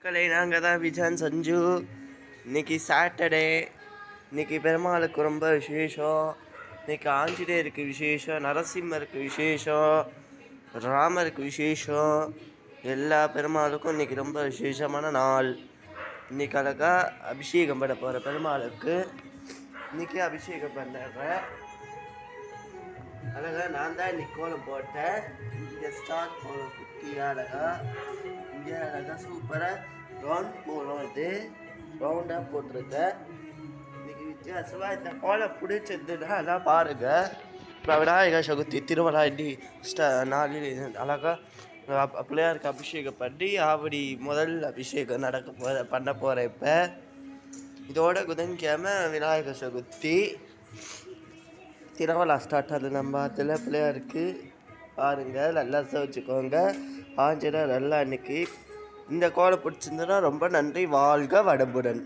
மக்களை நாங்கள் தான் விஜான் சஞ்சு. இன்னைக்கு சாட்டர்டே. இன்னைக்கு பெருமாளுக்கு ரொம்ப விசேஷம். இன்னைக்கு ஆஞ்சநேயருக்கு விசேஷம், நரசிம்மருக்கு விசேஷம், ராமருக்கு விசேஷம். எல்லா பெருமாளுக்கும் இன்னைக்கு ரொம்ப விசேஷமான நாள். இன்னைக்கு அழகாக அபிஷேகம் பண்ண போகிற பெருமாளுக்கு இன்னைக்கு அபிஷேகம் பண்ணுறேன். அழகாக நான் தான் இன்னைக்கு கோலம் போட்டேன். இங்கே ஸ்டார்ட் கோலம் குட்டி அழகா இங்கே அழகாக சூப்பராக ரவுண்ட் கோலம் இது ரவுண்டாக போட்டிருக்கேன். இன்னைக்கு வித்தியாசமாக இந்த கோலம் பிடிச்சதுன்னா அதான் பாருங்கள். இப்போ விநாயகர் சதுர்த்தி திருவிழா இன்னி நாளில் அழகாக பிள்ளையாருக்கு அபிஷேகம் பண்ணி ஆவடி முதல் அபிஷேகம் பண்ண போகிறேன். இப்போ இதோட புதன்கிழமை விநாயகர் சதுர்த்தி திருவிழா ஸ்டார்ட் ஆகுது. நம்ம அதில் பிள்ளையாருக்கு பாருங்கள், நல்லா வச்சுக்கோங்க. ஆஞ்சநேயர் நல்லா இன்னைக்கு இந்த கோலம் பிடிச்சிருந்ததுன்னா ரொம்ப நன்றி. வாழ்க வடம்புடன்.